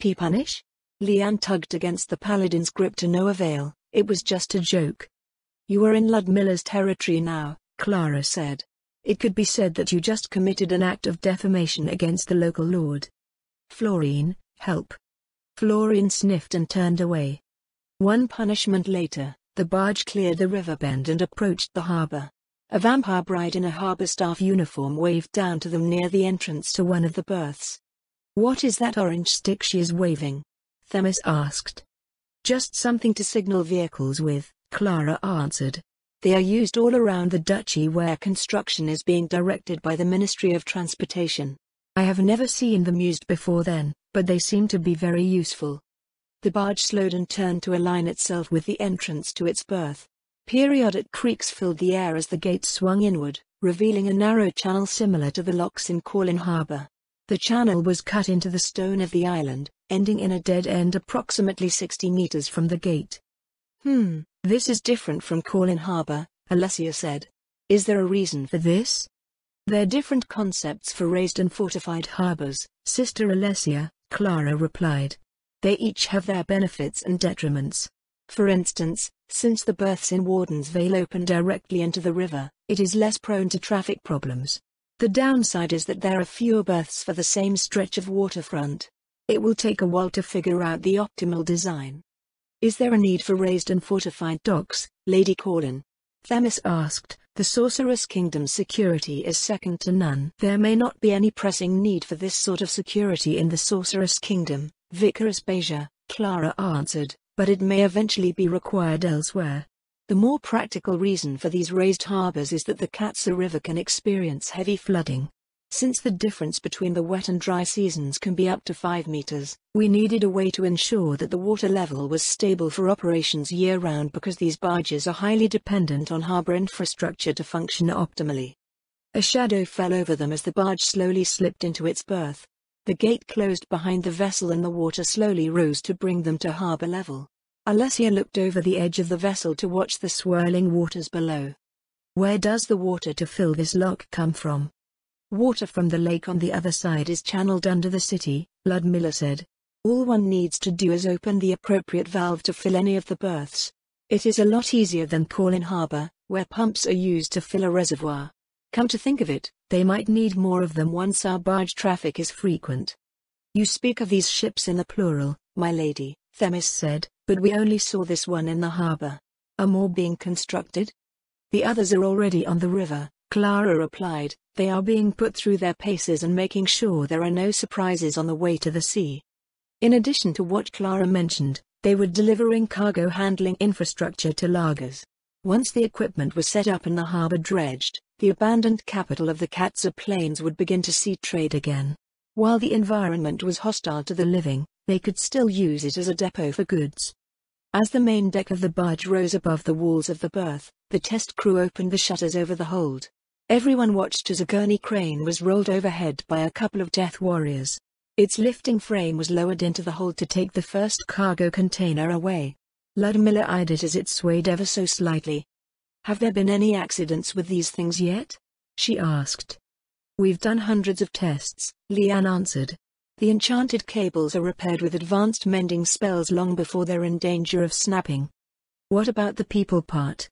Punish? Leanne tugged against the paladin's grip to no avail. It was just a joke. You are in Ludmilla's territory now, Clara said. It could be said that you just committed an act of defamation against the local lord. Florine, help. Florine sniffed and turned away. One punishment later, the barge cleared the river bend and approached the harbor. A vampire bride in a harbor staff uniform waved down to them near the entrance to one of the berths. What is that orange stick she is waving? Themis asked. Just something to signal vehicles with, Clara answered. They are used all around the duchy where construction is being directed by the Ministry of Transportation. I have never seen them used before then, but they seem to be very useful. The barge slowed and turned to align itself with the entrance to its berth. Periodic creaks filled the air as the gates swung inward, revealing a narrow channel similar to the locks in Corlin Harbor. The channel was cut into the stone of the island, ending in a dead end approximately 60 meters from the gate. This is different from Corlin Harbor, Alessia said. Is there a reason for this? They're different concepts for raised and fortified harbors, Sister Alessia, Clara replied. They each have their benefits and detriments. For instance, since the berths in Warden's Vale open directly into the river, it is less prone to traffic problems. The downside is that there are fewer berths for the same stretch of waterfront. It will take a while to figure out the optimal design. Is there a need for raised and fortified docks, Lady Corlin? Themis asked. The Sorceress Kingdom's security is second to none. There may not be any pressing need for this sort of security in the Sorceress Kingdom, Vicar Aspasia, Clara answered, but it may eventually be required elsewhere. The more practical reason for these raised harbors is that the Katsa River can experience heavy flooding. Since the difference between the wet and dry seasons can be up to 5 meters, we needed a way to ensure that the water level was stable for operations year-round because these barges are highly dependent on harbor infrastructure to function optimally. A shadow fell over them as the barge slowly slipped into its berth. The gate closed behind the vessel and the water slowly rose to bring them to harbor level. Alessia looked over the edge of the vessel to watch the swirling waters below. Where does the water to fill this lock come from? Water from the lake on the other side is channeled under the city, Ludmilla said. All one needs to do is open the appropriate valve to fill any of the berths. It is a lot easier than Corlin Harbor, where pumps are used to fill a reservoir. Come to think of it, they might need more of them once our barge traffic is frequent. You speak of these ships in the plural, my lady, Themis said, but we only saw this one in the harbor. Are more being constructed? The others are already on the river, Clara replied. They are being put through their paces and making sure there are no surprises on the way to the sea. In addition to what Clara mentioned, they were delivering cargo handling infrastructure to lagers. Once the equipment was set up and the harbor dredged, the abandoned capital of the Katsa Plains would begin to see trade again. While the environment was hostile to the living, they could still use it as a depot for goods. As the main deck of the barge rose above the walls of the berth, the test crew opened the shutters over the hold. Everyone watched as a gurney crane was rolled overhead by a couple of death warriors. Its lifting frame was lowered into the hold to take the first cargo container away. Ludmilla eyed it as it swayed ever so slightly. Have there been any accidents with these things yet? She asked. We've done hundreds of tests, Leanne answered. The enchanted cables are repaired with advanced mending spells long before they're in danger of snapping. What about the people part?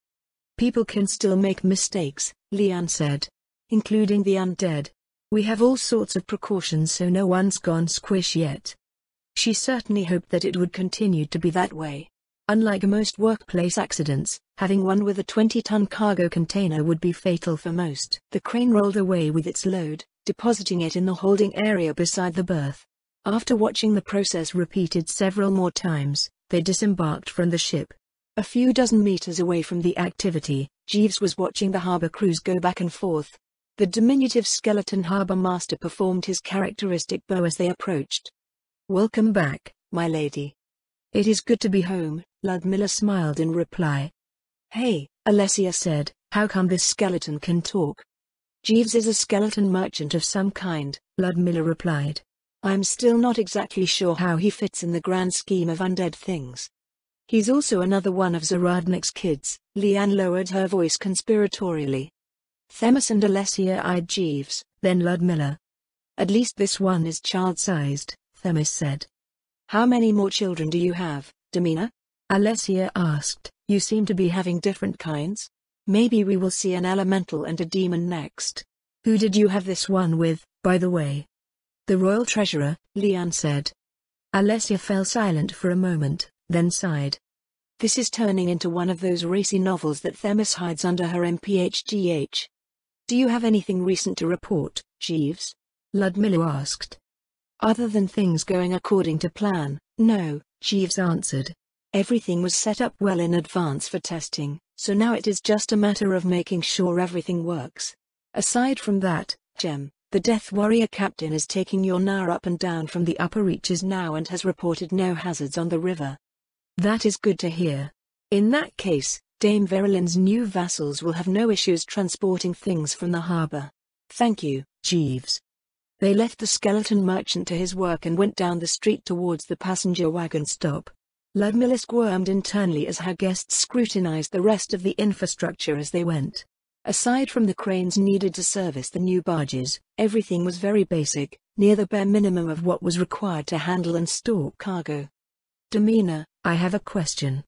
People can still make mistakes, Leanne said. Including the undead. We have all sorts of precautions so no one's gone squish yet. She certainly hoped that it would continue to be that way. Unlike most workplace accidents, having one with a 20-ton cargo container would be fatal for most. The crane rolled away with its load, depositing it in the holding area beside the berth. After watching the process repeated several more times, they disembarked from the ship. A few dozen meters away from the activity, Jeeves was watching the harbor crews go back and forth. The diminutive skeleton harbor master performed his characteristic bow as they approached. Welcome back, my lady. It is good to be home, Ludmilla smiled in reply. Hey, Alessia said, how come this skeleton can talk? Jeeves is a skeleton merchant of some kind, Ludmilla replied. I'm still not exactly sure how he fits in the grand scheme of undead things. He's also another one of Zaradnik's kids, Leanne lowered her voice conspiratorially. Themis and Alessia eyed Jeeves, then Ludmilla. At least this one is child-sized, Themis said. How many more children do you have, Domina? Alessia asked. You seem to be having different kinds. Maybe we will see an elemental and a demon next. Who did you have this one with, by the way? The royal treasurer, Leanne said. Alessia fell silent for a moment, then sighed. This is turning into one of those racy novels that Themis hides under her MPHGH. Do you have anything recent to report, Jeeves? Ludmilla asked. Other than things going according to plan, no, Jeeves answered. Everything was set up well in advance for testing, so now it is just a matter of making sure everything works. Aside from that, Jem, the Death Warrior captain is taking your Nara up and down from the upper reaches now and has reported no hazards on the river. That is good to hear. In that case, Dame Verulin's new vassals will have no issues transporting things from the harbor. Thank you, Jeeves. They left the skeleton merchant to his work and went down the street towards the passenger wagon stop. Ludmilla squirmed internally as her guests scrutinized the rest of the infrastructure as they went. Aside from the cranes needed to service the new barges, everything was very basic, near the bare minimum of what was required to handle and store cargo. Demeanor, I have a question.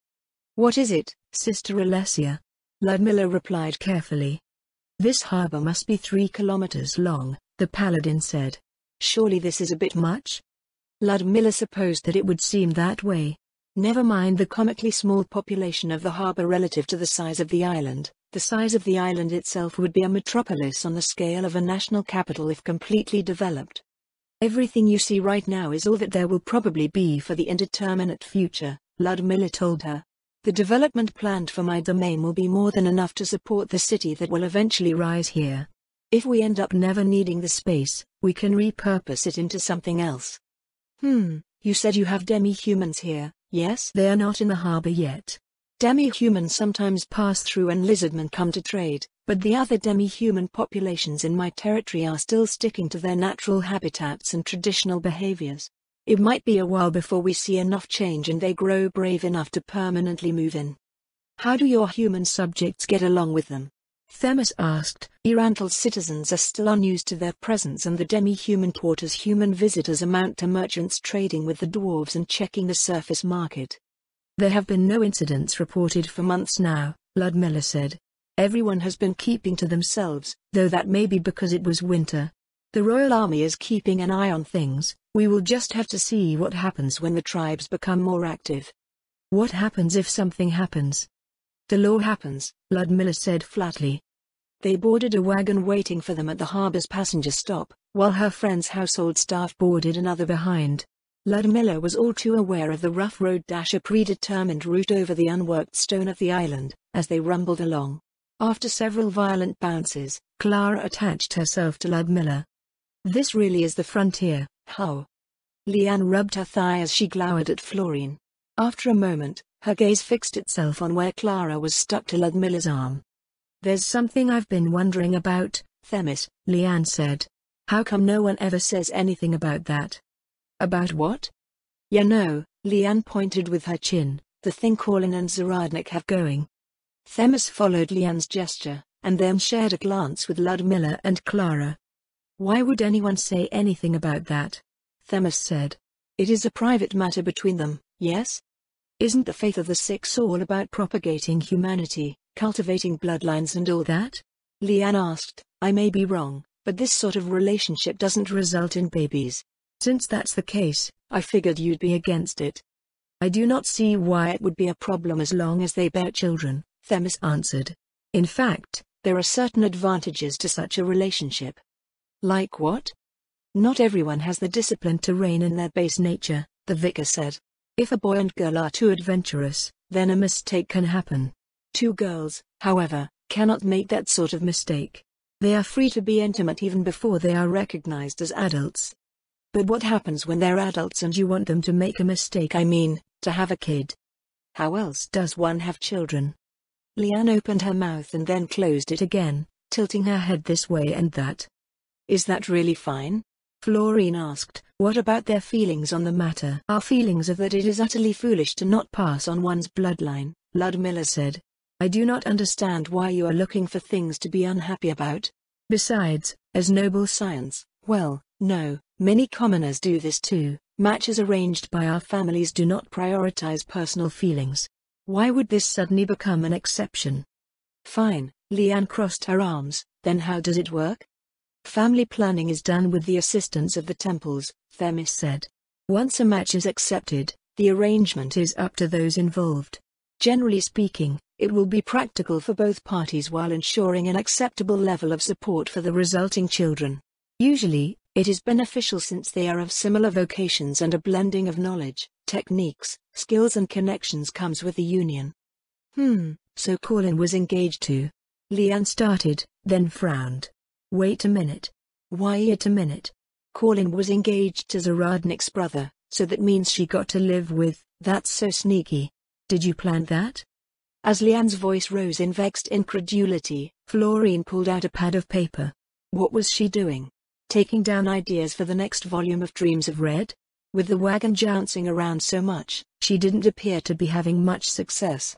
What is it, Sister Alessia? Ludmilla replied carefully. This harbor must be 3 kilometers long, the paladin said. Surely this is a bit much? Ludmilla supposed that it would seem that way. Never mind the comically small population of the harbor relative to the size of the island. The size of the island itself would be a metropolis on the scale of a national capital if completely developed. Everything you see right now is all that there will probably be for the indeterminate future, Ludmilla told her. The development planned for my domain will be more than enough to support the city that will eventually rise here. If we end up never needing the space, we can repurpose it into something else. You said you have demi-humans here, yes? They are not in the harbor yet. Demi-humans sometimes pass through and lizardmen come to trade, but the other demi-human populations in my territory are still sticking to their natural habitats and traditional behaviors. It might be a while before we see enough change and they grow brave enough to permanently move in. How do your human subjects get along with them? Themis asked. Irantal's citizens are still unused to their presence and the demi-human quarters human visitors amount to merchants trading with the dwarves and checking the surface market. There have been no incidents reported for months now, Ludmilla said. Everyone has been keeping to themselves, though that may be because it was winter. The royal army is keeping an eye on things. We will just have to see what happens when the tribes become more active. What happens if something happens? The law happens, Ludmilla said flatly. They boarded a wagon waiting for them at the harbor's passenger stop, while her friend's household staff boarded another behind. Ludmilla was all too aware of the rough road a predetermined route over the unworked stone of the island, as they rumbled along. After several violent bounces, Clara attached herself to Ludmilla. This really is the frontier, how? Leanne rubbed her thigh as she glowered at Florine. After a moment, her gaze fixed itself on where Clara was stuck to Ludmilla's arm. There's something I've been wondering about, Themis, Leanne said. How come no one ever says anything about that? About what? You know, Leanne pointed with her chin, the thing Colin and Zaradnik have going. Themis followed Leanne's gesture, and then shared a glance with Ludmilla and Clara. Why would anyone say anything about that? Themis said. It is a private matter between them, yes? Isn't the faith of the Six all about propagating humanity, cultivating bloodlines and all that? Leanne asked. I may be wrong, but this sort of relationship doesn't result in babies. Since that's the case, I figured you'd be against it. I do not see why it would be a problem as long as they bear children, Themis answered. In fact, there are certain advantages to such a relationship. Like what? Not everyone has the discipline to rein in their base nature, the vicar said. If a boy and girl are too adventurous, then a mistake can happen. 2 girls, however, cannot make that sort of mistake. They are free to be intimate even before they are recognized as adults. But what happens when they're adults and you want them to make a mistake? I mean, to have a kid. How else does one have children? Leanne opened her mouth and then closed it again, tilting her head this way and that. Is that really fine? Florine asked. What about their feelings on the matter? Our feelings are that it is utterly foolish to not pass on one's bloodline, Ludmilla said. I do not understand why you are looking for things to be unhappy about. Besides, as noble science, well, no, many commoners do this too. Matches arranged by our families do not prioritize personal feelings. Why would this suddenly become an exception? Fine, Leanne crossed her arms, then how does it work? Family planning is done with the assistance of the temples, Themis said. Once a match is accepted, the arrangement is up to those involved. Generally speaking, it will be practical for both parties while ensuring an acceptable level of support for the resulting children. Usually, it is beneficial since they are of similar vocations and a blending of knowledge, techniques, skills and connections comes with the union. So Colin was engaged too. Leanne started, then frowned. Wait a minute. Wait a minute. Colin was engaged to Zaradnik's brother, so that means she got to live with. That's so sneaky. Did you plan that? As Leanne's voice rose in vexed incredulity, Florine pulled out a pad of paper. What was she doing? taking down ideas for the next volume of Dreams of Red. With the wagon jouncing around so much, she didn't appear to be having much success.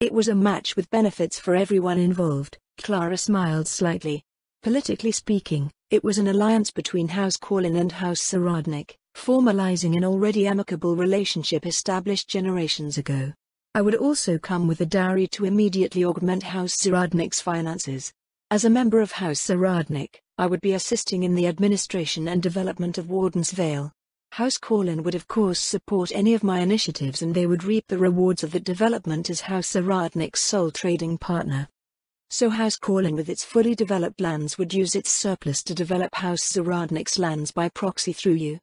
It was a match with benefits for everyone involved. Clara smiled slightly. Politically speaking, it was an alliance between House Corlin and House Saradnik, formalizing an already amicable relationship established generations ago. I would also come with a dowry to immediately augment House Saradnik's finances. As a member of House Saradnik, I would be assisting in the administration and development of Warden's Vale. House Corlin would of course support any of my initiatives, and they would reap the rewards of that development as House Saradnik's sole trading partner. So House Corlin with its fully developed lands would use its surplus to develop House Saradnik's lands by proxy through you.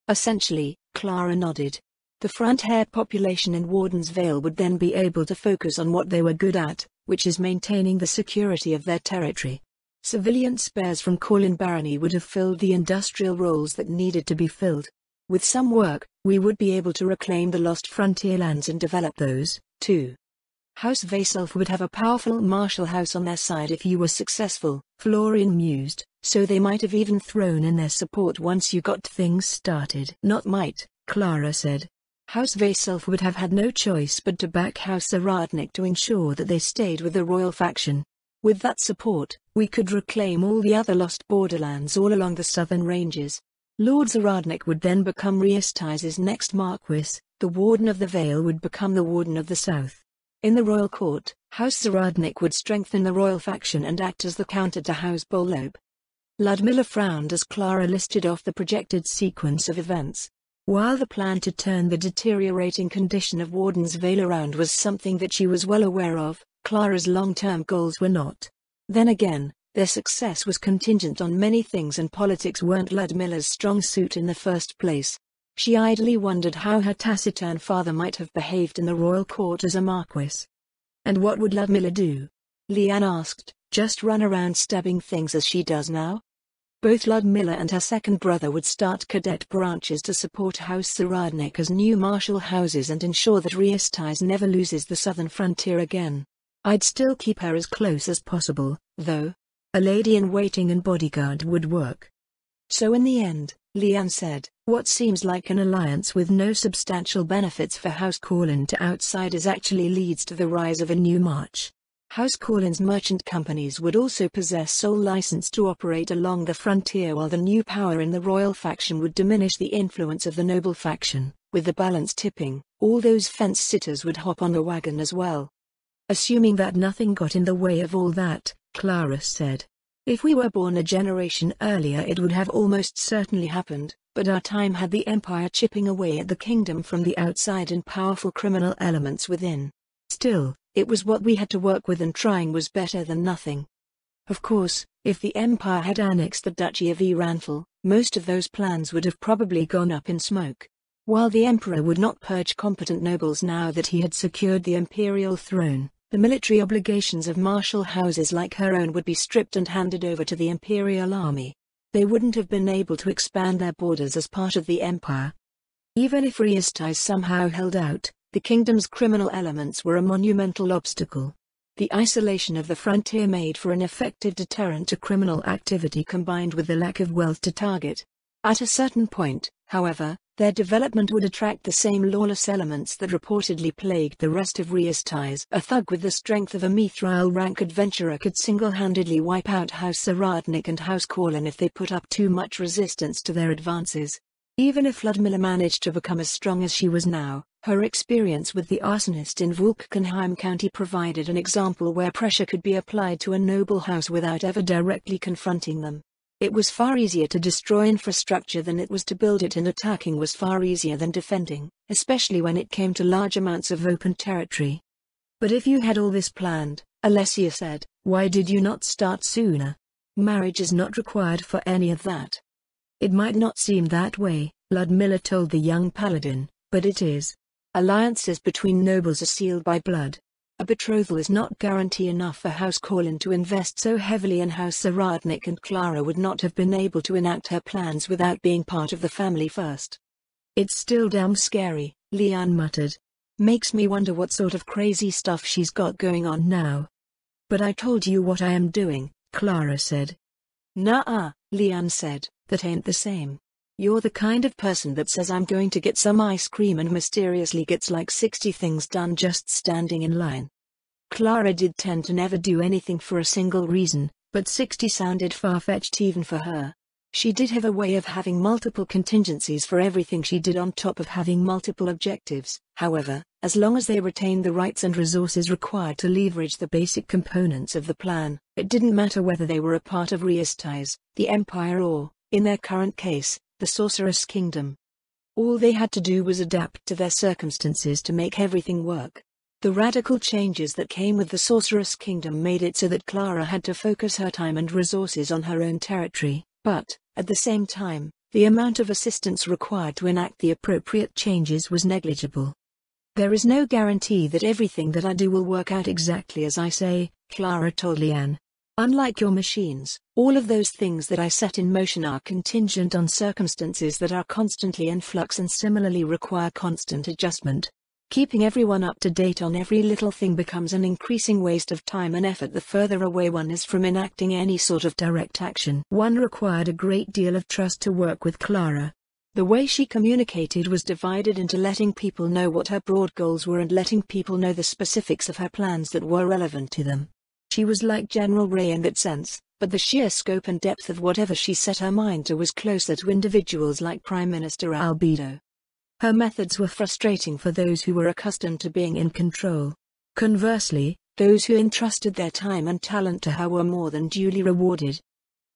Essentially, Clara nodded. The front-hair population in Warden's Vale would then be able to focus on what they were good at, which is maintaining the security of their territory. Civilian spares from Corlin Barony would have filled the industrial roles that needed to be filled. With some work, we would be able to reclaim the lost frontier lands and develop those, too. House Vaself would have a powerful martial house on their side if you were successful, Florian mused, so they might have even thrown in their support once you got things started. Not might, Clara said. House Vaself would have had no choice but to back House Saradnik to ensure that they stayed with the royal faction. With that support, we could reclaim all the other lost borderlands all along the southern ranges. Lord Saradnik would then become Riestize's next Marquis, the Warden of the Vale would become the Warden of the South. In the royal court, House Saradnik would strengthen the royal faction and act as the counter to House Bollob. Ludmilla frowned as Clara listed off the projected sequence of events. While the plan to turn the deteriorating condition of Warden's Vale around was something that she was well aware of, Clara's long-term goals were not. Then again, their success was contingent on many things, and politics weren't Ludmilla's strong suit in the first place. She idly wondered how her taciturn father might have behaved in the royal court as a marquis. And what would Ludmilla do? Leanne asked, just run around stabbing things as she does now? Both Ludmilla and her second brother would start cadet branches to support House Saradnik as new martial houses and ensure that Riestize never loses the southern frontier again. I'd still keep her as close as possible, though. A lady-in-waiting and bodyguard would work. So in the end, Leanne said, what seems like an alliance with no substantial benefits for House Corlin to outsiders actually leads to the rise of a new march. House Corlin's merchant companies would also possess sole license to operate along the frontier, while the new power in the royal faction would diminish the influence of the noble faction. With the balance tipping, all those fence-sitters would hop on the wagon as well. Assuming that nothing got in the way of all that, Clara said. If we were born a generation earlier it would have almost certainly happened, but our time had the Empire chipping away at the kingdom from the outside and powerful criminal elements within. Still, it was what we had to work with, and trying was better than nothing. Of course, if the Empire had annexed the Duchy of Eranthal, most of those plans would have probably gone up in smoke. While the Emperor would not purge competent nobles now that he had secured the imperial throne, the military obligations of martial houses like her own would be stripped and handed over to the imperial army. They wouldn't have been able to expand their borders as part of the empire. Even if Riestize somehow held out, the kingdom's criminal elements were a monumental obstacle. The isolation of the frontier made for an effective deterrent to criminal activity, combined with the lack of wealth to target. At a certain point, however, their development would attract the same lawless elements that reportedly plagued the rest of Riestize. A thug with the strength of a mithril-rank adventurer could single-handedly wipe out House Saradnik and House Corlin if they put up too much resistance to their advances. Even if Ludmilla managed to become as strong as she was now, her experience with the arsonist in Vulcanheim County provided an example where pressure could be applied to a noble house without ever directly confronting them. It was far easier to destroy infrastructure than it was to build it, and attacking was far easier than defending, especially when it came to large amounts of open territory. But if you had all this planned, Alessia said, why did you not start sooner? Marriage is not required for any of that. It might not seem that way, Ludmilla told the young paladin, but it is. Alliances between nobles are sealed by blood. A betrothal is not guarantee enough for House Corlin to invest so heavily in House Saradnik, and Clara would not have been able to enact her plans without being part of the family first. It's still damn scary, Leanne muttered. Makes me wonder what sort of crazy stuff she's got going on now. But I told you what I am doing, Clara said. Nuh-uh, Leanne said. That ain't the same. You're the kind of person that says I'm going to get some ice cream and mysteriously gets like 60 things done just standing in line. Clara did tend to never do anything for a single reason, but 60 sounded far-fetched even for her. She did have a way of having multiple contingencies for everything she did on top of having multiple objectives. However, as long as they retained the rights and resources required to leverage the basic components of the plan, it didn't matter whether they were a part of Riesties, the Empire or, in their current case, the Sorceress Kingdom. All they had to do was adapt to their circumstances to make everything work. The radical changes that came with the Sorceress Kingdom made it so that Clara had to focus her time and resources on her own territory, but, at the same time, the amount of assistance required to enact the appropriate changes was negligible. There is no guarantee that everything that I do will work out exactly as I say, Clara told Leanne. Unlike your machines, all of those things that I set in motion are contingent on circumstances that are constantly in flux and similarly require constant adjustment. Keeping everyone up to date on every little thing becomes an increasing waste of time and effort the further away one is from enacting any sort of direct action. One required a great deal of trust to work with Clara. The way she communicated was divided into letting people know what her broad goals were and letting people know the specifics of her plans that were relevant to them. She was like General Ray in that sense, but the sheer scope and depth of whatever she set her mind to was closer to individuals like Prime Minister Albedo. Her methods were frustrating for those who were accustomed to being in control. Conversely, those who entrusted their time and talent to her were more than duly rewarded.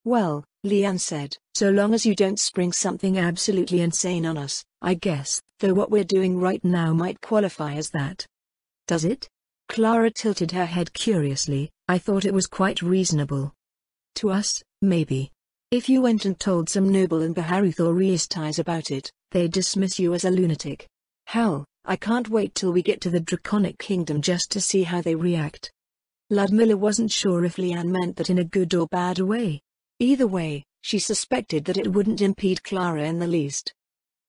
Well, Leanne said, so long as you don't spring something absolutely insane on us, I guess, though what we're doing right now might qualify as that. Does it? Clara tilted her head curiously. I thought it was quite reasonable. To us, maybe. If you went and told some noble in Baharuth or Riesties about it, they'd dismiss you as a lunatic. Hell, I can't wait till we get to the Draconic Kingdom just to see how they react. Ludmilla wasn't sure if Leanne meant that in a good or bad way. Either way, she suspected that it wouldn't impede Clara in the least.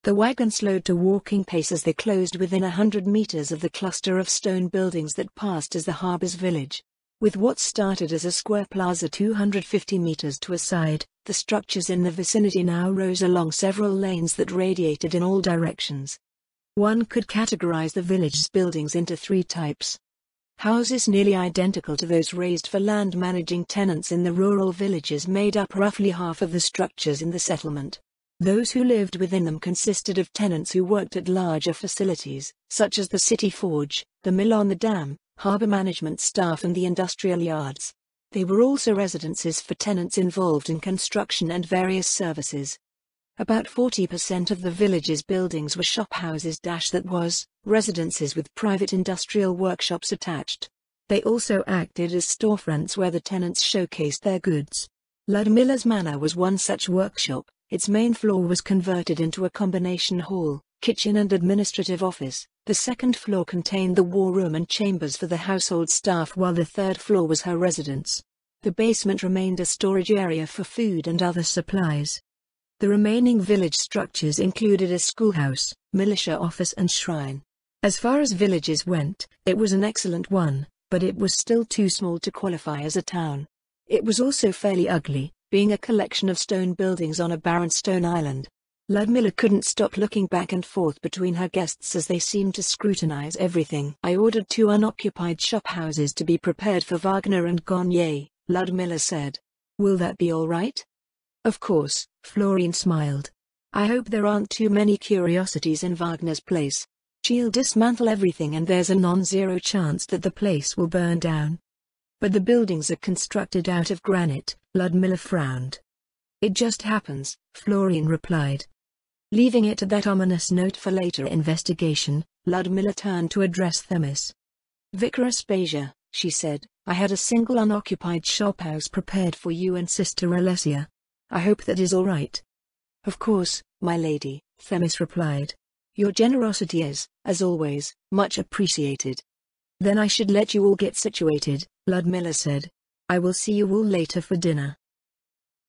The wagon slowed to walking pace as they closed within 100 meters of the cluster of stone buildings that passed as the harbor's village. With what started as a square plaza 250 meters to a side, the structures in the vicinity now rose along several lanes that radiated in all directions. One could categorize the village's buildings into 3 types. Houses nearly identical to those raised for land managing tenants in the rural villages made up roughly half of the structures in the settlement. Those who lived within them consisted of tenants who worked at larger facilities, such as the city forge, the mill on the dam, harbor management staff and the industrial yards. They were also residences for tenants involved in construction and various services. About 40% of the village's buildings were shophouses that was, residences with private industrial workshops attached. They also acted as storefronts where the tenants showcased their goods. Ludmilla's Manor was one such workshop. Its main floor was converted into a combination hall, kitchen and administrative office. The second floor contained the war room and chambers for the household staff while the third floor was her residence. The basement remained a storage area for food and other supplies. The remaining village structures included a schoolhouse, militia office and shrine. As far as villages went, it was an excellent one, but it was still too small to qualify as a town. It was also fairly ugly, being a collection of stone buildings on a barren stone island. Ludmilla couldn't stop looking back and forth between her guests as they seemed to scrutinize everything. I ordered 2 unoccupied shophouses to be prepared for Wagner and Garnier, Ludmilla said. Will that be all right? Of course, Florine smiled. I hope there aren't too many curiosities in Wagner's place. She'll dismantle everything and there's a non-zero chance that the place will burn down. But the buildings are constructed out of granite, Ludmilla frowned. It just happens, Florine replied. Leaving it at that ominous note for later investigation, Ludmilla turned to address Themis. Vicar Aspasia, she said, I had a single unoccupied shophouse prepared for you and Sister Alessia. I hope that is all right. Of course, my lady, Themis replied. Your generosity is, as always, much appreciated. Then I should let you all get situated, Ludmilla said. I will see you all later for dinner.